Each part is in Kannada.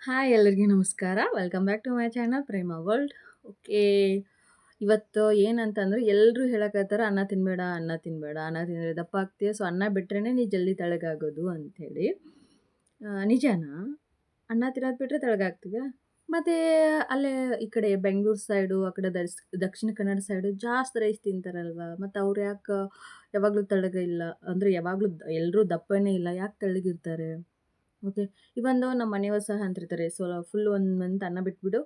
ಹಾಯ್ ಎಲ್ಲರಿಗೂ ನಮಸ್ಕಾರ. Welcome back to my channel Prema world. Okay. ಇವತ್ತು ಏನಂತಂದ್ರೆ ಎಲ್ಲರೂ ಹೇಳಕತ್ತಾರ ಅನ್ನ ತಿನ್ನಬೇಡ, ಅನ್ನ ತಿನ್ನಬೇಡ, ಅನ್ನ ತಿಂದರೆ ದಪ್ಪ ಆಗ್ತೀಯ. ಸೊ ಅನ್ನ ಬಿಟ್ರೇನೆ ನೀ ಜಲ್ದಿ ತೆಳ್ಳಗಾಗೋದು ಅಂಥೇಳಿ. ನಿಜಾನಾ? ಅನ್ನ ತಿನ್ನೋದು ಬಿಟ್ಟರೆ ತೆಳ್ಳಗಾಗ್ತೀವಾ? ಮತ್ತು ಅಲ್ಲೇ ಈ ಕಡೆ ಬೆಂಗಳೂರು ಸೈಡು, ಆ ಕಡೆ ದಕ್ಷಿಣ ಕನ್ನಡ ಸೈಡು ಜಾಸ್ತಿ ರೈಸ್ ತಿಂತಾರಲ್ವ. ಮತ್ತು ಅವ್ರು ಯಾಕೆ ಯಾವಾಗಲೂ ತೆಳ್ಳಗೆ ಅಂದರೆ ಯಾವಾಗಲೂ ಎಲ್ಲರೂ ದಪ್ಪನೇ ಇಲ್ಲ, ಯಾಕೆ ತೆಳ್ಳಗಿರ್ತಾರೆ? ಓಕೆ. ಇವೊಂದು ನಮ್ಮ ಮನೆಯವ್ರು ಸಹ ಅಂತಿರ್ತಾರೆ, ಸೊ ಫುಲ್ 1 ಮಂತ್ ಅನ್ನ ಬಿಟ್ಬಿಡು,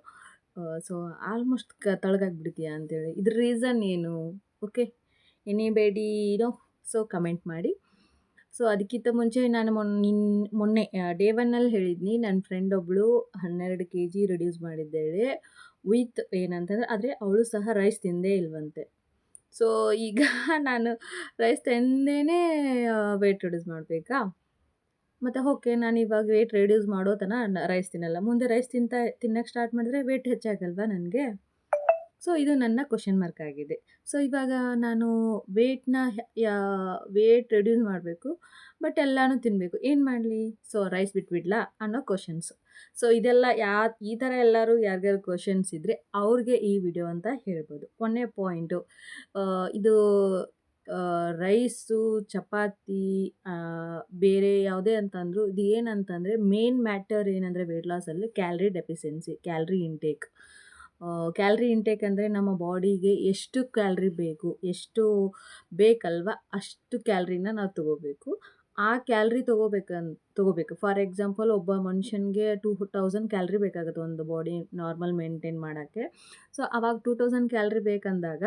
ಸೊ ಆಲ್ಮೋಸ್ಟ್ ತಣ್ಣಗಾಗ್ಬಿಡ್ತೀಯ ಅಂತೇಳಿ. ಇದ್ರ ರೀಸನ್ ಏನು? ಓಕೆ. ಎನಿಬೇಡಿ ನೋ? ಸೊ ಕಮೆಂಟ್ ಮಾಡಿ. ಸೊ ಅದಕ್ಕಿಂತ ಮುಂಚೆ ನಾನು ಮೊನ್ನೆ ಡೇ 1 ಹೇಳಿದ್ನಿ, ನನ್ನ ಫ್ರೆಂಡ್ ಒಬ್ಬಳು 12 kg ರಿಡ್ಯೂಸ್ ಮಾಡಿದ್ದೇಳೆ ವಿತ್ ಏನಂತಂದರೆ, ಆದರೆ ಅವಳು ಸಹ ರೈಸ್ ತಿಂದೇ ಇಲ್ವಂತೆ. ಸೊ ಈಗ ನಾನು ರೈಸ್ ತಿಂದೇನೆ ವೆಯ್ಟ್ ರಿಡ್ಯೂಸ್ ಮಾಡಬೇಕಾ? ಮತ್ತು ಓಕೆ, ನಾನು ಇವಾಗ ವೇಟ್ ರಿಡ್ಯೂಸ್ ಮಾಡೋ ತನಕ ರೈಸ್ ತಿನ್ನಲ್ಲ. ಮುಂದೆ ರೈಸ್ ತಿನ್ನಕ್ಕೆ ಸ್ಟಾರ್ಟ್ ಮಾಡಿದ್ರೆ ವೇಟ್ ಹೆಚ್ಚಾಗಲ್ವಾ ನನಗೆ? ಸೊ ಇದು ನನ್ನ ಕ್ವೆಶ್ಚನ್ ಮಾರ್ಕ್ ಆಗಿದೆ. ಸೊ ಇವಾಗ ನಾನು ವೇಟ್‌ನ ವೇಟ್ ರಿಡ್ಯೂಸ್ ಮಾಡಬೇಕು, ಬಟ್ ಎಲ್ಲಾನು ತಿನ್ನಬೇಕು. ಏನು ಮಾಡಲಿ? ಸೊ ರೈಸ್ ಬಿಟ್ಬಿಡ್ಲಾ ಅನ್ನೋ ಕ್ವೆಶ್ಚನ್ಸ್. ಸೊ ಇದೆಲ್ಲ ಈ ಥರ ಎಲ್ಲರೂ ಯಾರಿಗಾರು ಕ್ವೆಶ್ಚನ್ಸ್ ಇದ್ದರೆ ಅವ್ರಿಗೆ ಈ ವಿಡಿಯೋ ಅಂತ ಹೇಳ್ಬೋದು. ಒಂದನೇ ಪಾಯಿಂಟು, ಇದು ರೈಸು, ಚಪಾತಿ, ಬೇರೆ ಯಾವುದೇ ಅಂತಂದರೂ ಇದು ಏನಂತಂದರೆ ಮೇನ್ ಮ್ಯಾಟರ್ ಏನಂದರೆ ವೇಟ್ ಲಾಸಲ್ಲಿ calorie deficiency, calorie intake. Calorie intake ಅಂದರೆ ನಮ್ಮ ಬಾಡಿಗೆ ಎಷ್ಟು ಕ್ಯಾಲರಿ ಬೇಕು, ಎಷ್ಟು ಬೇಕಲ್ವ ಅಷ್ಟು ಕ್ಯಾಲರಿನ ನಾವು ತೊಗೋಬೇಕು. ಆ ಕ್ಯಾಲರಿ ತೊಗೋಬೇಕು. ಫಾರ್ ಎಕ್ಸಾಂಪಲ್, ಒಬ್ಬ ಮನುಷ್ಯನಿಗೆ 2000 ಕ್ಯಾಲರಿ ಬೇಕಾಗುತ್ತೆ ಒಂದು ಬಾಡಿ ನಾರ್ಮಲ್ ಮೇಂಟೈನ್ ಮಾಡೋಕ್ಕೆ. ಸೊ ಆವಾಗ 2000 ಕ್ಯಾಲರಿ ಬೇಕಂದಾಗ,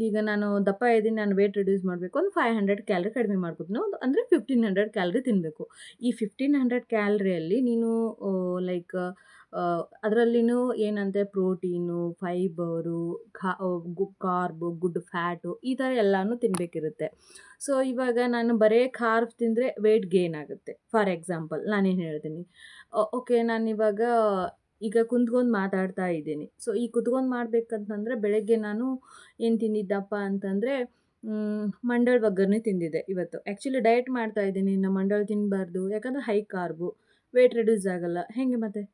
ಈಗ ನಾನು ದಪ್ಪ ಇದ್ದೀನಿ, ನಾನು ವೇಟ್ ರಿಡ್ಯೂಸ್ ಮಾಡಬೇಕು, ಒಂದು 500 ಕ್ಯಾಲರಿ ಕಡಿಮೆ ಮಾಡ್ಕೋತೀನಿ, ಅಂದರೆ 1500 ಕ್ಯಾಲರಿ ತಿನ್ನಬೇಕು. ಈ 1500 ಕ್ಯಾಲರಿಯಲ್ಲಿ ನೀನು ಲೈಕ್ ಅದರಲ್ಲಿನೂ ಏನಂತೆ ಪ್ರೋಟೀನು, ಫೈಬರು, ಕಾರ್ಬು, ಗುಡ್ ಫ್ಯಾಟು, ಈ ಥರ ಎಲ್ಲನೂ ತಿನ್ನಬೇಕಿರುತ್ತೆ. ಸೊ ಇವಾಗ ನಾನು ಬರೀ ಕಾರ್ಬ್ಸ್ ತಿಂದರೆ ವೇಟ್ ಗೇನ್ ಆಗುತ್ತೆ. ಫಾರ್ ಎಕ್ಸಾಂಪಲ್ ನಾನೇನು ಹೇಳ್ತೀನಿ, ಓಕೆ, ನಾನಿವಾಗ ಈಗ ಕುಂತ್ಕೊಂಡು ಮಾತಾಡ್ತಾ ಇದ್ದೀನಿ. ಸೊ ಈ ಕುತ್ಕೊಂಡು ಮಾಡಬೇಕಂತಂದರೆ ಬೆಳಗ್ಗೆ ನಾನು ಏನು ತಿಂದಿದ್ದಪ್ಪ ಅಂತಂದರೆ, ಮಂಡಾಳು ಒಗ್ಗರಣೆ ತಿಂದಿದ್ದೆ ಇವತ್ತು. ಆ್ಯಕ್ಚುಲಿ ಡಯಟ್ ಮಾಡ್ತಾ ಇದ್ದೀನಿ, ಇನ್ನು ಮಂಡಾಳು ತಿನ್ನಬಾರ್ದು, ಯಾಕಂದರೆ ಹೈ ಕಾರ್ಬು, ವೇಟ್ ರಿಡ್ಯೂಸ್ ಆಗಲ್ಲ, ಹೇಗೆ ಮತ್ತೆ?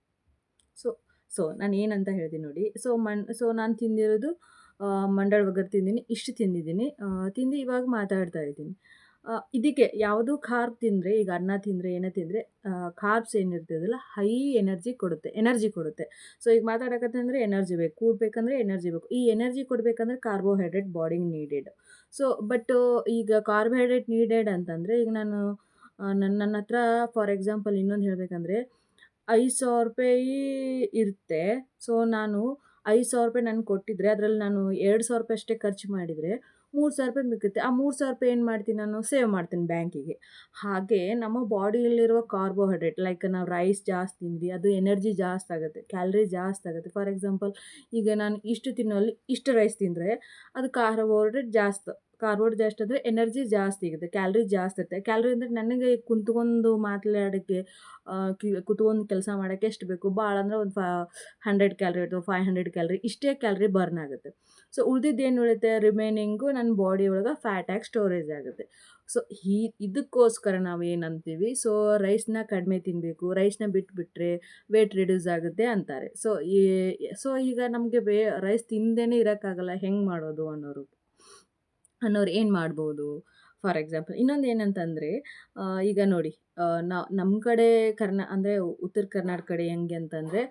ಸೊ ಸೊ ನಾನು ಏನಂತ ಹೇಳ್ತೀನಿ ನೋಡಿ. ಸೊ ನಾನು ತಿಂದಿರೋದು ಮಂಡಾಳು ಒಗ್ಗರಣೆ ತಿಂದೀನಿ, ಇಷ್ಟು ತಿಂದಿದ್ದೀನಿ. ತಿಂದು ಇವಾಗ ಮಾತಾಡ್ತಾ ಇದ್ದೀನಿ. ಇದಕ್ಕೆ ಯಾವುದು ಕಾರ್ಬ್ ತಿಂದರೆ, ಈಗ ಅನ್ನ ತಿಂದರೆ, ಏನೇ ತಿಂದರೆ ಕಾರ್ಬ್ಸ್ ಏನಿರ್ತದಲ್ಲ ಹೈ ಎನರ್ಜಿ ಕೊಡುತ್ತೆ. ಸೊ ಈಗ ಮಾತಾಡಕತ್ತಂದರೆ ಎನರ್ಜಿ ಬೇಕು, ಕೂಡಬೇಕಂದ್ರೆ ಎನರ್ಜಿ ಬೇಕು. ಈ ಎನರ್ಜಿ ಕೊಡಬೇಕಂದ್ರೆ ಕಾರ್ಬೋಹೈಡ್ರೇಟ್ ಬಾಡಿಗೆ ನೀಡೆಡ್. ಸೊ ಈಗ ಕಾರ್ಬೋಹೈಡ್ರೇಟ್ ನೀಡೆಡ್ ಅಂತಂದರೆ, ಈಗ ನಾನು ನನ್ನ ಹತ್ರ ಫಾರ್ ಎಕ್ಸಾಂಪಲ್ ಇನ್ನೊಂದು ಹೇಳಬೇಕಂದ್ರೆ, ₹5,000 ಇರುತ್ತೆ. ಸೊ ನಾನು ₹5,000 ನನ್ಗೆ ಕೊಟ್ಟಿದ್ರೆ, ಅದರಲ್ಲಿ ನಾನು ₹2,000 ಅಷ್ಟೇ ಖರ್ಚು ಮಾಡಿದರೆ ₹3,000 ಮಿಕ್ಕುತ್ತೆ. ಆ ₹3,000 ಏನು ಮಾಡ್ತೀನಿ, ನಾನು ಸೇವ್ ಮಾಡ್ತೀನಿ ಬ್ಯಾಂಕಿಗೆ. ಹಾಗೆ ನಮ್ಮ ಬಾಡಿಯಲ್ಲಿರುವ ಕಾರ್ಬೋಹೈಡ್ರೇಟ್, ಲೈಕ್ ನಾವು ರೈಸ್ ಜಾಸ್ತಿ ತಿಂದ್ವಿ, ಅದು ಎನರ್ಜಿ ಜಾಸ್ತಿ ಆಗುತ್ತೆ, ಕ್ಯಾಲರಿ ಜಾಸ್ತಿ ಆಗುತ್ತೆ. ಫಾರ್ ಎಕ್ಸಾಂಪಲ್, ಈಗ ನಾನು ಇಷ್ಟು ತಿನ್ನೋಲ್ಲಿ ಇಷ್ಟು ರೈಸ್ ತಿಂದರೆ ಅದು ಕಾರ್ಬೋಹೈಡ್ರೇಟ್ ಜಾಸ್ತಿ ಅಂದರೆ ಎನರ್ಜಿ ಜಾಸ್ತಿ ಇರುತ್ತೆ, ಕ್ಯಾಲರಿ ಜಾಸ್ತಿ ಇರುತ್ತೆ. ಕ್ಯಾಲರಿ ಅಂದರೆ ನನಗೆ ಕುಂತ್ಕೊಂಡು ಮಾತಾಡೋಕ್ಕೆ, ಕುತ್ಕೊಂಡು ಕೆಲಸ ಮಾಡೋಕ್ಕೆ ಎಷ್ಟು ಬೇಕು? ಭಾಳ ಅಂದರೆ ಒಂದು 100 ಕ್ಯಾಲರಿ ಅಥವಾ 500 ಕ್ಯಾಲರಿ, ಇಷ್ಟೇ ಕ್ಯಾಲರಿ ಬರ್ನ್ ಆಗುತ್ತೆ. ಸೊ ಉಳಿದಿದ್ದೇನು ಉಳಿಯುತ್ತೆ? ರಿಮೈನಿಂಗು ನನ್ನ ಬಾಡಿ ಒಳಗೆ ಫ್ಯಾಟಾಗಿ ಸ್ಟೋರೇಜ್ ಆಗುತ್ತೆ. ಸೊ ಇದಕ್ಕೋಸ್ಕರ ನಾವು ಏನಂತೀವಿ, ಸೊ ರೈಸ್‌ನ ಕಡಿಮೆ ತಿನ್ನಬೇಕು, ರೈಸ್‌ನ ಬಿಟ್ಬಿಟ್ರೆ ವೇಟ್ ರಿಡ್ಯೂಸ್ ಆಗುತ್ತೆ ಅಂತಾರೆ. ಸೊ ಈಗ ನಮಗೆ ರೈಸ್ ತಿಂದೇನೆ ಇರೋಕ್ಕಾಗಲ್ಲ, ಹೆಂಗೆ ಮಾಡೋದು ಅನ್ನೋರು ಏನು ಮಾಡ್ಬೋದು? ಫಾರ್ ಎಕ್ಸಾಂಪಲ್ ಇನ್ನೊಂದು ಏನಂತಂದರೆ, ಈಗ ನೋಡಿ, ನಮ್ಮ ಕಡೆ ಅಂದರೆ ಉತ್ತರ ಕರ್ನಾಟಕ ಕಡೆ ಹೆಂಗೆ ಅಂತಂದರೆ,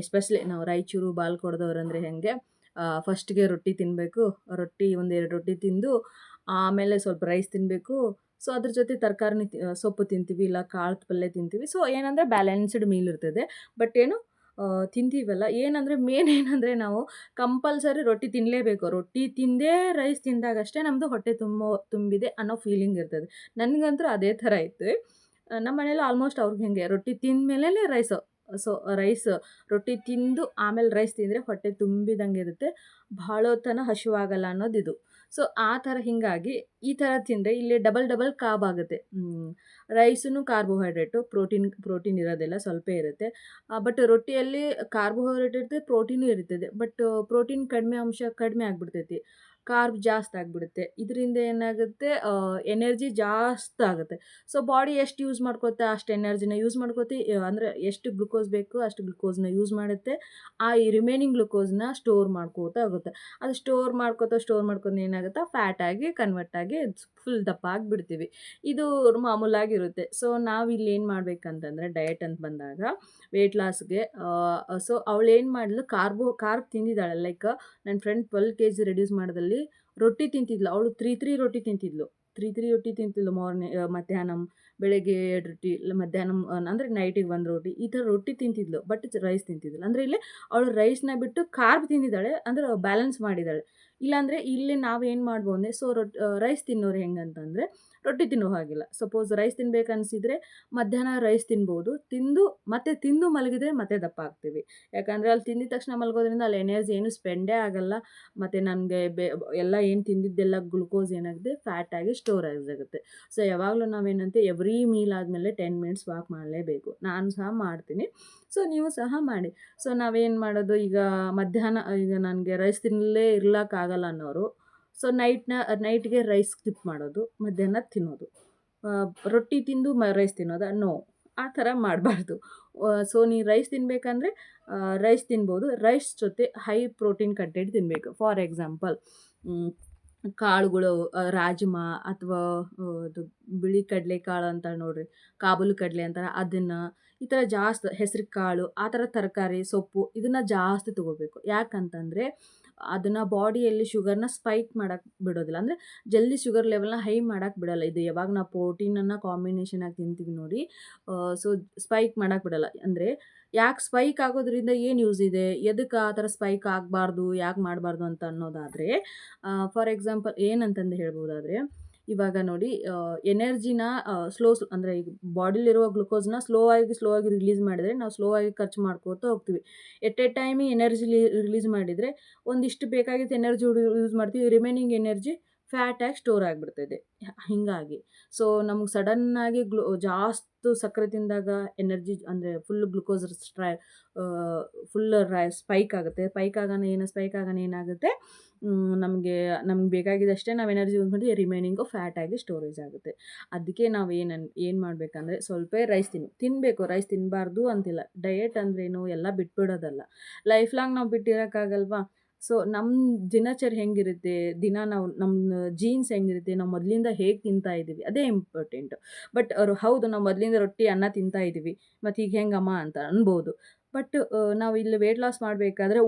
ಎಸ್ಪೆಷಲಿ ನಾವು ರಾಯಚೂರು, ಬಾಲ್ಕೋಟದವ್ರು ಅಂದರೆ ಹೆಂಗೆ, ಫಸ್ಟ್ಗೆ ರೊಟ್ಟಿ ತಿನ್ನಬೇಕು, ಒಂದೆರಡು ರೊಟ್ಟಿ ತಿಂದು ಆಮೇಲೆ ಸ್ವಲ್ಪ ರೈಸ್ ತಿನ್ನಬೇಕು. ಸೊ ಅದ್ರ ಜೊತೆ ತರಕಾರಿನೂ ಸೊಪ್ಪು ತಿಂತೀವಿ, ಇಲ್ಲ ಕಾಳು ಪಲ್ಯ ತಿಂತೀವಿ. ಸೊ ಏನಂದರೆ ಬ್ಯಾಲೆನ್ಸ್ಡ್ ಮೀಲ್ ಇರ್ತದೆ. ಬಟ್ ತಿಂತೀವಲ್ಲ, ಮೇನ್ ಏನಂದರೆ ನಾವು ಕಂಪಲ್ಸರಿ ರೊಟ್ಟಿ ತಿನ್ನಲೇಬೇಕು. ರೊಟ್ಟಿ ತಿಂದೇ ರೈಸ್ ತಿಂದಾಗಷ್ಟೇ ನಮ್ಮದು ಹೊಟ್ಟೆ ತುಂಬಿದೆ ಅನ್ನೋ ಫೀಲಿಂಗ್ ಇರ್ತದೆ. ನನಗಂತೂ ಅದೇ ಥರ ಇತ್ತು. ನಮ್ಮ ಮನೇಲಿ ಆಲ್ಮೋಸ್ಟ್ ಅವ್ರಿಗೆ ಹಾಗೆ, ರೊಟ್ಟಿ ತಿಂದ ಮೇಲೇ ರೈಸು. ಸೊ ರೊಟ್ಟಿ ತಿಂದು ಆಮೇಲೆ ರೈಸ್ ತಿಂದರೆ ಹೊಟ್ಟೆ ತುಂಬಿದಂಗೆ ಇರುತ್ತೆ, ಭಾಳ ಹೊತ್ತನ ಹಸಿವಾಗಲ್ಲ ಅನ್ನೋದಿದು. ಸೊ ಆ ಥರ ಹೀಗಾಗಿ ಈ ಥರ ತಿಂದರೆ ಇಲ್ಲಿ ಡಬಲ್ ಕಾರ್ಬ್ ಆಗುತ್ತೆ. ರೈಸೂ ಕಾರ್ಬೋಹೈಡ್ರೇಟು, ಪ್ರೋಟೀನ್ ಇರೋದಿಲ್ಲ, ಸ್ವಲ್ಪ ಇರುತ್ತೆ. ಬಟ್ ರೊಟ್ಟಿಯಲ್ಲಿ ಕಾರ್ಬೋಹೈಡ್ರೇಟ್ ಇರುತ್ತೆ, ಪ್ರೋಟೀನೂ ಇರ್ತದೆ. ಬಟ್ ಪ್ರೋಟೀನ್ ಕಡಿಮೆ ಆಗ್ಬಿಡ್ತೈತಿ. ಕಾರ್ಬ್ ಜಾಸ್ತಿ ಆಗಿಬಿಡುತ್ತೆ. ಇದರಿಂದ ಏನಾಗುತ್ತೆ ಎನರ್ಜಿ ಜಾಸ್ತಿ ಆಗುತ್ತೆ. ಸೊ ಬಾಡಿ ಎಷ್ಟು ಯೂಸ್ ಮಾಡ್ಕೊತ್ತೆ ಅಷ್ಟು ಎನರ್ಜಿನ ಯೂಸ್ ಮಾಡ್ಕೊತಿ ಅಂದರೆ ಎಷ್ಟು ಗ್ಲುಕೋಸ್ ಬೇಕು ಅಷ್ಟು ಗ್ಲುಕೋಸ್‌ನ ಯೂಸ್ ಮಾಡುತ್ತೆ. ಆ ಈ ರಿಮೈನಿಂಗ್ ಗ್ಲುಕೋಸ್‌ನ ಸ್ಟೋರ್ ಮಾಡ್ಕೋತಾ ಹೋಗುತ್ತೆ. ಅದು ಸ್ಟೋರ್ ಮಾಡ್ಕೊಂಡು ಏನಾಗುತ್ತೆ ಫ್ಯಾಟ್ ಆಗಿ ಕನ್ವರ್ಟ್ ಆಗಿ ಫುಲ್ ದಪ್ಪ ಆಗಿಬಿಡ್ತೀವಿ. ಇದು ಮಾಮೂಲಾಗಿರುತ್ತೆ. ಸೊ ನಾವಿಲ್ಲಿ ಏನು ಮಾಡ್ಬೇಕಂತಂದರೆ ಡಯಟ್ ಅಂತ ಬಂದಾಗ ವೆಯ್ಟ್ ಲಾಸ್‌ಗೆ ಸೊ ಅವಳೇನು ಮಾಡಿದ್ಳು ಕಾರ್ಬ್ ತಿಂದಿದ್ದಾಳೆ. ಲೈಕ್ ನನ್ನ ಫ್ರೆಂಡ್ 12 ಕೆಜಿ ರೆಡ್ಯೂಸ್ ಮಾಡೋದ್ರಲ್ಲಿ ರೊಟ್ಟಿ ತಿಂತಿದ್ಲು. ಅವಳು 3 ರೊಟ್ಟಿ ತಿಂತಿದ್ಲು. 3 ರೊಟ್ಟಿ ತಿಂತಿದ್ಲು ಮಧ್ಯಾಹ್ನ, ಬೆಳಗ್ಗೆ 2 ರೊಟ್ಟಿ, ಮಧ್ಯಾಹ್ನ ಅಂದರೆ ನೈಟಿಗೆ 1 ರೊಟ್ಟಿ ಈ ಥರ ರೊಟ್ಟಿ ತಿಂತಿದ್ಲು. But rice ತಿಂತಿದ್ದಿಲ್ಲ. ಅಂದರೆ ಇಲ್ಲಿ ಅವಳು ರೈಸ್‌ನ ಬಿಟ್ಟು ಕಾರ್ಬ್ ತಿಂದಿದ್ದಾಳೆ. ಅಂದ್ರೆ ಬ್ಯಾಲೆನ್ಸ್ ಮಾಡಿದ್ದಾಳೆ. ಇಲ್ಲಾಂದರೆ ಇಲ್ಲಿ ನಾವೇನು ಮಾಡ್ಬೋದು ಅಂದರೆ ಸೊ ರೈಸ್ ತಿನ್ನೋರು ಹೆಂಗಂತಂದರೆ ರೊಟ್ಟಿ ತಿನ್ನೋ ಹಾಗಿಲ್ಲ. ಸಪೋಸ್ ರೈಸ್ ತಿನ್ಬೇಕನ್ಸಿದ್ರೆ ಮಧ್ಯಾಹ್ನ ರೈಸ್ ತಿನ್ಬೋದು. ತಿಂದು ಮಲಗಿದ್ರೆ ಮತ್ತೆ ದಪ್ಪ ಆಗ್ತೀವಿ. ಯಾಕಂದರೆ ಅಲ್ಲಿ ತಿಂದಿದ ತಕ್ಷಣ ಮಲಗೋದ್ರಿಂದ ಅಲ್ಲಿ ಎನರ್ಜಿ ಏನು ಸ್ಪೆಂಡೇ ಆಗಲ್ಲ. ಮತ್ತು ನನಗೆ ಎಲ್ಲ ಏನು ತಿಂದಿದ್ದೆಲ್ಲ ಗ್ಲುಕೋಸ್ ಏನಾಗಿದೆ ಫ್ಯಾಟ್ ಆಗಿ ಸ್ಟೋರ್ ಆಗುತ್ತೆ. ಸೊ ಯಾವಾಗಲೂ ನಾವೇನಂತೆ ಎವ್ರಿ ಮೀಲ್ ಆದಮೇಲೆ 10 ಮಿನಿಟ್ಸ್ ವಾಕ್ ಮಾಡಲೇಬೇಕು. ನಾನು ಸಹ ಮಾಡ್ತೀನಿ. ಸೊ ನೀವು ಸಹ ಮಾಡಿ. ಸೊ ನಾವೇನು ಮಾಡೋದು ಈಗ ಮಧ್ಯಾಹ್ನ ಈಗ ನನಗೆ ರೈಸ್ ತಿನ್ನಲೇ ಇರ್ಲಕ್ಕಾಗಲ್ಲ ಅನ್ನೋರು ಸೊ ನೈಟ್‌ಗೆ ರೈಸ್ ಸ್ಕಿಪ್ ಮಾಡೋದು, ಮಧ್ಯಾಹ್ನ ತಿನ್ನೋದು. ರೊಟ್ಟಿ ತಿಂದು ರೈಸ್ ತಿನ್ನೋದಾ? ನೋ. ಆ ಥರ ಮಾಡಬಾರ್ದು. ಸೊ ನೀವು ರೈಸ್ ತಿನ್ನಬೇಕಂದ್ರೆ ರೈಸ್ ತಿನ್ಬೋದು. ರೈಸ್ ಜೊತೆ ಹೈ ಪ್ರೋಟೀನ್ ಕಂಟೆಂಟ್ ತಿನ್ನಬೇಕು. ಫಾರ್ ಎಕ್ಸಾಂಪಲ್ ಕಾಳುಗಳು ರಾಜ್ಮಾ ಅಥವಾ ಅದು ಬಿಳಿ ಕಡಲೆಕಾಳು ಅಂತಾರೆ ನೋಡಿರಿ, ಕಾಬೂಲ್ ಕಡಲೆ ಅಂತಾರೆ ಅದನ್ನು, ಈ ಥರ ಜಾಸ್ತಿ ಹೆಸರು ಕಾಳು ಆ ಥರ ತರಕಾರಿ, ಸೊಪ್ಪು ಇದನ್ನು ಜಾಸ್ತಿ ತೊಗೋಬೇಕು. ಯಾಕಂತಂದರೆ ಅದನ್ನು ಬಾಡಿಯಲ್ಲಿ ಶುಗರ್ನ ಸ್ಪೈಕ್ ಮಾಡಕ್ಕೆ ಬಿಡೋದಿಲ್ಲ. ಅಂದರೆ ಜಲ್ದಿ ಶುಗರ್ ಲೆವೆಲ್ನ ಹೈ ಮಾಡಕ್ಕೆ ಬಿಡಲ್ಲ. ಇದು ಯಾವಾಗ ನಾವು ಪ್ರೋಟೀನನ್ನು ಕಾಂಬಿನೇಷನ್ ಆಗಿ ತಿಂತೀವಿ ನೋಡಿ, ಸೊ ಸ್ಪೈಕ್ ಮಾಡಕ್ಕೆ ಬಿಡಲ್ಲ. ಅಂದರೆ ಯಾಕೆ ಸ್ಪೈಕ್ ಆಗೋದ್ರಿಂದ ಏನು ಯೂಸ್ ಇದೆ, ಎದಕ್ಕೆ ಆ ಥರ ಸ್ಪೈಕ್ ಆಗಬಾರ್ದು, ಯಾಕೆ ಮಾಡಬಾರ್ದು ಅಂತ ಅನ್ನೋದಾದರೆ ಫಾರ್ ಎಕ್ಸಾಂಪಲ್ ಏನಂತಂದು ಹೇಳ್ಬೋದಾದರೆ, ಇವಾಗ ನೋಡಿ ಎನರ್ಜಿನ ಅಂದರೆ ಈಗ ಬಾಡಿಲಿರುವ ಗ್ಲುಕೋಸ್‌ನ ಸ್ಲೋ ಆಗಿ ರಿಲೀಸ್ ಮಾಡಿದರೆ ನಾವು ಸ್ಲೋ ಆಗಿ ಖರ್ಚು ಮಾಡ್ಕೋತಾ ಹೋಗ್ತೀವಿ. At a time energy release ಮಾಡಿದರೆ ಒಂದಿಷ್ಟು ಬೇಕಾಗಿದ್ದ ಎನರ್ಜಿ ಯೂಸ್ ಮಾಡ್ತೀವಿ. ರಿಮೈನಿಂಗ್ ಎನರ್ಜಿ ಫ್ಯಾಟ್ ಆಗಿ ಸ್ಟೋರ್ ಆಗಿಬಿಡ್ತದೆ. ಹಿಂಗಾಗಿ ಸೊ ನಮ್ಗೆ ಸಡನ್ನಾಗಿ ಜಾಸ್ತಿ ಸಕ್ಕರೆ ತಿಂದಾಗ ಎನರ್ಜಿ ಅಂದರೆ ಫುಲ್ ಗ್ಲುಕೋಸ್ ಸ್ಪೈಕ್ ಆಗುತ್ತೆ. ಸ್ಪೈಕ್ ಆಗೋಣ ಏನಾಗುತ್ತೆ, ನಮಗೆ ಬೇಕಾಗಿದ್ದಷ್ಟೇ ನಾವು ಎನರ್ಜಿ ಯೂಸ್ ಮಾಡಿ ರಿಮೈನಿಂಗು ಫ್ಯಾಟ್ ಆಗಿ ಸ್ಟೋರೇಜ್ ಆಗುತ್ತೆ. ಅದಕ್ಕೆ ನಾವು ಏನು ಮಾಡಬೇಕಂದ್ರೆ ಸ್ವಲ್ಪ ರೈಸ್ ತಿನ್ನಬೇಕು. ರೈಸ್ ತಿನ್ನಬಾರ್ದು ಅಂತಿಲ್ಲ. ಡಯಟ್ ಅಂದ್ರೇನು ಎಲ್ಲ ಬಿಟ್ಬಿಡೋದಲ್ಲ. ಲೈಫ್ ಲಾಂಗ್ ನಾವು ಬಿಟ್ಟಿರೋಕ್ಕಾಗಲ್ವಾ? ಸೊ ನಮ್ಮ ದಿನಚರಿ ಹೆಂಗಿರುತ್ತೆ, ದಿನ ನಮ್ಮ ಜೀನ್ಸ್ ಹೆಂಗಿರುತ್ತೆ, ನಾವು ಮೊದಲಿಂದ ಹೇಗೆ ತಿಂತಾ ಇದ್ದೀವಿ ಅದೇ ಇಂಪಾರ್ಟೆಂಟು. ಬಟ್ ಅವರು ಹೌದು ನಾವು ಮೊದಲಿಂದ ರೊಟ್ಟಿ ಅನ್ನ ತಿಂತಾ ಇದ್ದೀವಿ ಮತ್ತು ಈಗ ಹೆಂಗಮ್ಮ ಅಂತ ಅನ್ಬೋದು. ಬಟ್ ನಾವು ಇಲ್ಲಿ ವೆಯ್ಟ್ ಲಾಸ್ ಮಾಡಬೇಕಾದ್ರೆ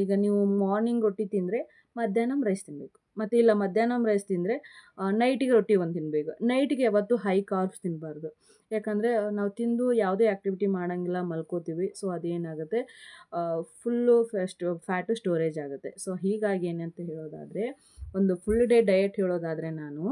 ಈಗ ನೀವು ಮಾರ್ನಿಂಗ್ ರೊಟ್ಟಿ ತಿಂದರೆ ಮಧ್ಯಾಹ್ನ ರೈಸ್ ತಿನ್ನಬೇಕು. ಮತ್ತು ಇಲ್ಲ ಮಧ್ಯಾಹ್ನ ರೈಸ್ ತಿಂದರೆ ನೈಟಿಗೆ ರೊಟ್ಟಿ ಒಂದು ತಿನ್ನಬೇಕು. ನೈಟಿಗೆ ಯಾವತ್ತೂ ಹೈ ಕಾರ್ಬ್ಸ್ ತಿನ್ನಬಾರ್ದು. ಯಾಕಂದರೆ ನಾವು ತಿಂದು ಯಾವುದೇ ಆ್ಯಕ್ಟಿವಿಟಿ ಮಾಡೋಂಗಿಲ್ಲ, ಮಲ್ಕೋತೀವಿ. ಸೊ ಅದೇನಾಗುತ್ತೆ ಫುಲ್ಲು ಫ್ಯಾಟು ಸ್ಟೋರೇಜ್ ಆಗುತ್ತೆ. ಸೊ ಹೀಗಾಗಿ ಏನಂತ ಹೇಳೋದಾದರೆ, ಒಂದು ಫುಲ್ ಡೇ ಡಯಟ್ ಹೇಳೋದಾದರೆ ನಾನು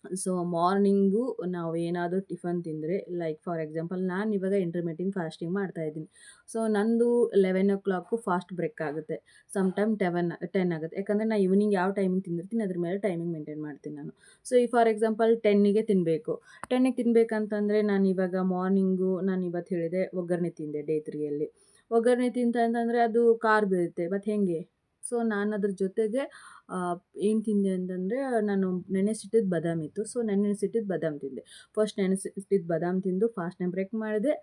ಸೊ ಮಾರ್ನಿಂಗು ನಾವು ಏನಾದರೂ ಟಿಫನ್ ತಿಂದರೆ ಲೈಕ್ ಫಾರ್ ಎಕ್ಸಾಂಪಲ್ ನಾನು ಇವಾಗ ಇಂಟರ್ಮಿಟೆಂಟ್ ಫಾಸ್ಟಿಂಗ್ ಮಾಡ್ತಾಯಿದ್ದೀನಿ. ಸೊ ನಂದು 11 ಫಾಸ್ಟ್ ಬ್ರೇಕ್ ಆಗುತ್ತೆ. ಸಮ್ಟೈಮ್ 10 ಆಗುತ್ತೆ. ಯಾಕಂದರೆ ನಾನು ಈವ್ನಿಂಗ್ ಯಾವ ಟೈಮಿಂಗ್ ತಿಂದಿರ್ತೀನಿ ಅದ್ರ ಮೇಲೆ ಟೈಮಿಂಗ್ ಮೇಂಟೈನ್ ಮಾಡ್ತೀನಿ ನಾನು. ಸೊ ಈ ಫಾರ್ ಎಕ್ಸಾಂಪಲ್ 10ಗೆ ತಿನ್ನಬೇಕು. 10ಗೆ ತಿನ್ನಬೇಕಂತಂದರೆ ನಾನು ಇವಾಗ ಮಾರ್ನಿಂಗು ನಾನು ಇವತ್ತು ಹೇಳಿದೆ ಒಗ್ಗರಣೆ ತಿಂದೆ ಡೇ 3ಯಲ್ಲಿ. ಒಗ್ಗರಣೆ ಅಂತಂದರೆ ಅದು ಕಾರ್ಬ್ ಇರುತ್ತೆ. ಮತ್ತು ಹೇಗೆ? ಸೊ ನಾನು ಅದ್ರ ಜೊತೆಗೆ ಏನು ತಿಂದೆ ಅಂತಂದರೆ ನಾನು ನೆನೆಸಿಟ್ಟಿದ್ದ ಬಾದಾಮಿ ಇತ್ತು. ಸೊ ನೆನೆಸಿಟ್ಟಿದ್ದ ಬಾದಾಮಿ ತಿಂದೆ. ಫಸ್ಟ್ ನೆನೆಸಿಟ್ಟಿದ್ದ ಬಾದಾಮಿ ತಿಂದು ಫಾಸ್ಟ್‌ನ ಬ್ರೇಕ್ ಮಾಡಿದೆ.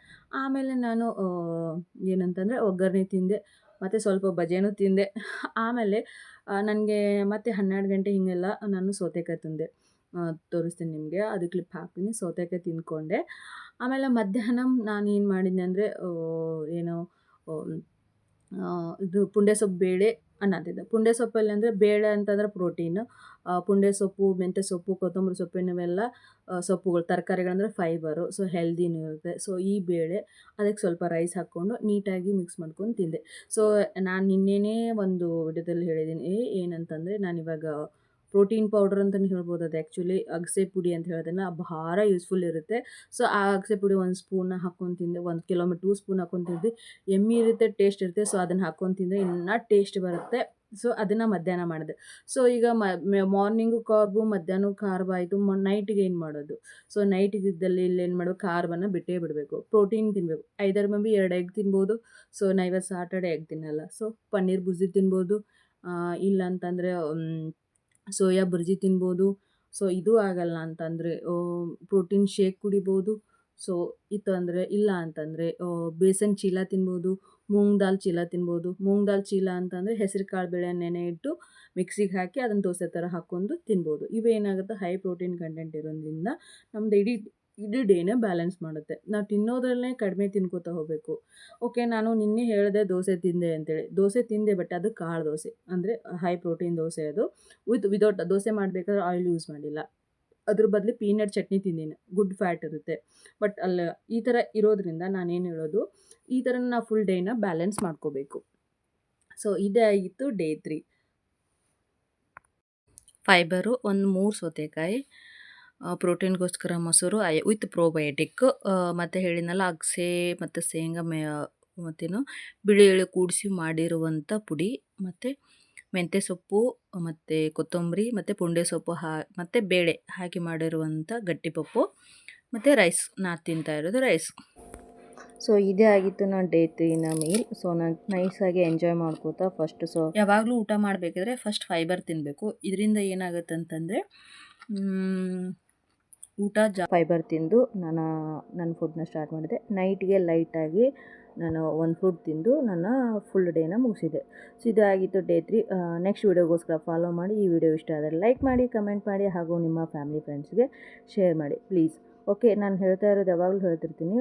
ಆಮೇಲೆ ನಾನು ಏನಂತಂದರೆ ಒಗ್ಗರಣೆ ತಿಂದೆ ಮತ್ತು ಸ್ವಲ್ಪ ಬಜೆನೂ ತಿಂದೆ. ಆಮೇಲೆ ನನಗೆ ಮತ್ತೆ 12 ಗಂಟೆ ಹಿಂಗೆಲ್ಲ ನಾನು ಸೌತೆಕಾಯಿ ತಿಂದೆ. ತೋರಿಸ್ತೀನಿ ನಿಮಗೆ, ಅದು ಕ್ಲಿಪ್ ಹಾಕ್ತೀನಿ. ಸೌತೆಕಾಯಿ ತಿಂದ್ಕೊಂಡೆ. ಆಮೇಲೆ ಮಧ್ಯಾಹ್ನ ನಾನು ಏನು ಮಾಡಿದ್ದೆ ಅಂದರೆ ಏನು ಇದು ಪುಂಡೆ ಸೊಪ್ಪು ಬೇಳೆ ಅನ್ನ ತಿಂದೆ. ಪುಂಡೆ ಸೊಪ್ಪಲ್ಲಿ ಅಂದರೆ ಬೇಳೆ ಅಂತಂದರೆ ಪ್ರೋಟೀನು. ಪುಂಡೆ ಸೊಪ್ಪು, ಮೆಂತ್ಯ ಸೊಪ್ಪು, ಕೊತ್ತಂಬರಿ ಸೊಪ್ಪು ಇವೆಲ್ಲ ಸೊಪ್ಪುಗಳು, ತರಕಾರಿಗಳಂದರೆ ಫೈಬರು. ಸೊ ಹೆಲ್ದಿನೂ ಇರುತ್ತೆ. ಸೊ ಈ ಬೇಳೆ ಅದಕ್ಕೆ ಸ್ವಲ್ಪ ರೈಸ್ ಹಾಕ್ಕೊಂಡು ನೀಟಾಗಿ ಮಿಕ್ಸ್ ಮಾಡ್ಕೊಂಡು ತಿಂದೆ. ಸೊ ನಾನು ನಿನ್ನೆನೇ ಒಂದು ವಿಡಿಯೋದಲ್ಲಿ ಹೇಳಿದ್ದೀನಿ ಏನಂತಂದರೆ ನಾನಿವಾಗ ಪ್ರೋಟೀನ್ ಪೌಡರ್ ಅಂತಲೇ ಹೇಳ್ಬೋದು. ಅದು ಆ್ಯಕ್ಚುಲಿ ಅಗಸೆ ಪುಡಿ ಅಂತ ಹೇಳೋದನ್ನು ಭಾಳ ಯೂಸ್ಫುಲ್ ಇರುತ್ತೆ. ಸೊ ಆ ಅಗಸೆ ಪುಡಿ 1 ಸ್ಪೂನ ಹಾಕ್ಕೊಂಡು ತಿಂದೆ. 1 ಕೆಲವೊಮ್ಮೆ 2 ಸ್ಪೂನ್ ಹಾಕ್ಕೊಂಡು ತಿಂದೆ. ಯಮ್ಮಿ ಇರುತ್ತೆ, ಟೇಸ್ಟ್ ಇರುತ್ತೆ. ಸೊ ಅದನ್ನು ಹಾಕ್ಕೊಂಡು ತಿಂದರೆ ಇನ್ನೂ ಟೇಸ್ಟ್ ಬರುತ್ತೆ. ಸೊ ಅದನ್ನು ಮಧ್ಯಾಹ್ನ ಮಾಡಿದೆ. ಸೊ ಈಗ ಮಾರ್ನಿಂಗು ಕಾರ್ಬು, ಮಧ್ಯಾಹ್ನ ಕಾರ್ಬ್ ಆಯಿತು. ನೈಟಿಗೆ ಏನು ಮಾಡೋದು? ಸೊ ನೈಟಿಗೆ ಇದ್ದಲ್ಲಿ ಇಲ್ಲೇನು ಮಾಡಬೇಕು, ಕಾರ್ಬನ್ನು ಬಿಟ್ಟೇ ಬಿಡಬೇಕು. ಪ್ರೋಟೀನ್ ತಿನ್ನಬೇಕು. ಐದರ್ ಮೇ ಬಿ 2 ಎಗ್ ತಿನ್ಬೋದು. ಸೊ ನಾ ಇವತ್ತು ಸಾಟರ್ಡೆ ಎಗ್ ತಿನ್ನಲ್ಲ. ಸೊ ಪನ್ನೀರ್ ಬುರ್ಜಿ ತಿನ್ಬೋದು. ಇಲ್ಲ ಅಂತಂದರೆ ಸೋಯಾ ಬುರ್ಜಿ ತಿನ್ಬೋದು. ಸೊ ಇದು ಆಗಲ್ಲ ಅಂತಂದರೆ ಪ್ರೋಟೀನ್ ಶೇಕ್ ಕುಡಿಬೋದು. ಸೊ ಇತ್ತು ಇಲ್ಲ ಅಂತಂದರೆ ಬೇಸನ್ ಚೀಲ ತಿನ್ಬೋದು, ಮೂಂಗ್ ದಾಲ್ ಚೀಲ ತಿನ್ಬೋದು. ಮೂಂಗ್ ದಾಲ್ ಚೀಲ ಅಂತಂದರೆ ಹೆಸರು ಕಾಳು ಬೇಳೆ ನೆನೆ ಇಟ್ಟು ಮಿಕ್ಸಿಗೆ ಹಾಕಿ ಅದನ್ನು ದೋಸೆ ಥರ ಹಾಕ್ಕೊಂಡು ತಿನ್ಬೋದು. ಇವೇನಾಗುತ್ತೆ ಹೈ ಪ್ರೋಟೀನ್ ಕಂಟೆಂಟ್ ಇರೋದ್ರಿಂದ ನಮ್ದು ಇಡೀ ಡೇನ ಬ್ಯಾಲೆನ್ಸ್ ಮಾಡುತ್ತೆ. ನಾವು ತಿನ್ನೋದ್ರಲ್ಲೇ ಕಡಿಮೆ ತಿನ್ಕೋತಾ ಹೋಗಬೇಕು. ಓಕೆ, ನಾನು ನಿನ್ನೆ ಹೇಳಿದೆ ದೋಸೆ ತಿಂದೆ ಅಂತೇಳಿ. ದೋಸೆ ತಿಂದೆ, ಬಟ್ ಅದು ಕಾಳು ದೋಸೆ, ಅಂದರೆ ಹೈ ಪ್ರೋಟೀನ್ ದೋಸೆ ಅದು. ವಿದೌಟ್ ದೋಸೆ ಮಾಡಬೇಕಾದ್ರೆ ಆಯಿಲ್ ಯೂಸ್ ಮಾಡಿಲ್ಲ. ಅದ್ರ ಬದಲು ಪೀನಟ್ ಚಟ್ನಿ ತಿಂದೀನಿ, ಗುಡ್ ಫ್ಯಾಟ್ ಇರುತ್ತೆ. ಬಟ್ ಈ ಥರ ಇರೋದ್ರಿಂದ ನಾನೇನು ಹೇಳೋದು, ಈ ಥರ ನಾವು ಫುಲ್ ಡೇನ ಬ್ಯಾಲೆನ್ಸ್ ಮಾಡ್ಕೋಬೇಕು. ಸೊ ಇದೇ ಆಗಿತ್ತು ಡೇ 3. ಫೈಬರು ಒಂದು 3 ಸೌತೆಕಾಯಿ, ಪ್ರೋಟೀನ್ಗೋಸ್ಕರ ಮೊಸರು ವಿತ್ ಪ್ರೋಬಯೋಟಿಕ್, ಮತ್ತು ಹೇಳಿದ್ನಲ್ಲ ಅಗಸೆ ಮತ್ತು ಶೇಂಗಾ ಮತ್ತೇನು ಬಿಳಿ ಎಳ್ಳು ಕೂಡಿಸಿ ಮಾಡಿರುವಂಥ ಪುಡಿ, ಮತ್ತು ಮೆಂತ್ಯ ಸೊಪ್ಪು ಮತ್ತು ಕೊತ್ತಂಬರಿ ಮತ್ತು ಪುಂಡೆ ಸೊಪ್ಪು ಮತ್ತು ಬೇಳೆ ಹಾಕಿ ಮಾಡಿರುವಂಥ ಗಟ್ಟಿಪಪ್ಪು, ಮತ್ತು ರೈಸ್. ನಾನು ತಿಂತಾ ಇರೋದು ರೈಸ್. ಸೊ ಇದೇ ಆಗಿತ್ತು ನಾನು ಡೇ 3ನ ಮೀಲ್. ಸೊ ನಾನು ನೈಸಾಗಿ ಎಂಜಾಯ್ ಮಾಡ್ಕೋತಾ ಸೊ ಯಾವಾಗಲೂ ಊಟ ಮಾಡಬೇಕಾದ್ರೆ ಫಸ್ಟ್ ಫೈಬರ್ ತಿನ್ನಬೇಕು. ಇದರಿಂದ ಏನಾಗುತ್ತೆ ಅಂತಂದರೆ ಊಟ ಫೈಬರ್ ತಿಂದು ನನ್ನ ಫುಡ್ನ ಸ್ಟಾರ್ಟ್ ಮಾಡಿದೆ. ನೈಟ್ಗೆ ಲೈಟಾಗಿ ನಾನು ಒಂದು ಫುಡ್ ತಿಂದು ನನ್ನ ಫುಲ್ ಡೇನ ಮುಗಿಸಿದೆ. ಸೊ ಇದಾಗಿತ್ತು ಡೇ 3. ನೆಕ್ಸ್ಟ್ ವೀಡಿಯೋಗೋಸ್ಕರ ಫಾಲೋ ಮಾಡಿ. ಈ ವಿಡಿಯೋ ಇಷ್ಟ ಆದರೆ ಲೈಕ್ ಮಾಡಿ, ಕಮೆಂಟ್ ಮಾಡಿ, ಹಾಗೂ ನಿಮ್ಮ ಫ್ಯಾಮಿಲಿ ಫ್ರೆಂಡ್ಸ್ಗೆ ಶೇರ್ ಮಾಡಿ ಪ್ಲೀಸ್. ಓಕೆ, ನಾನು ಹೇಳ್ತಾ ಇರೋದು ಯಾವಾಗಲೂ ಹೇಳ್ತಿರ್ತೀನಿ,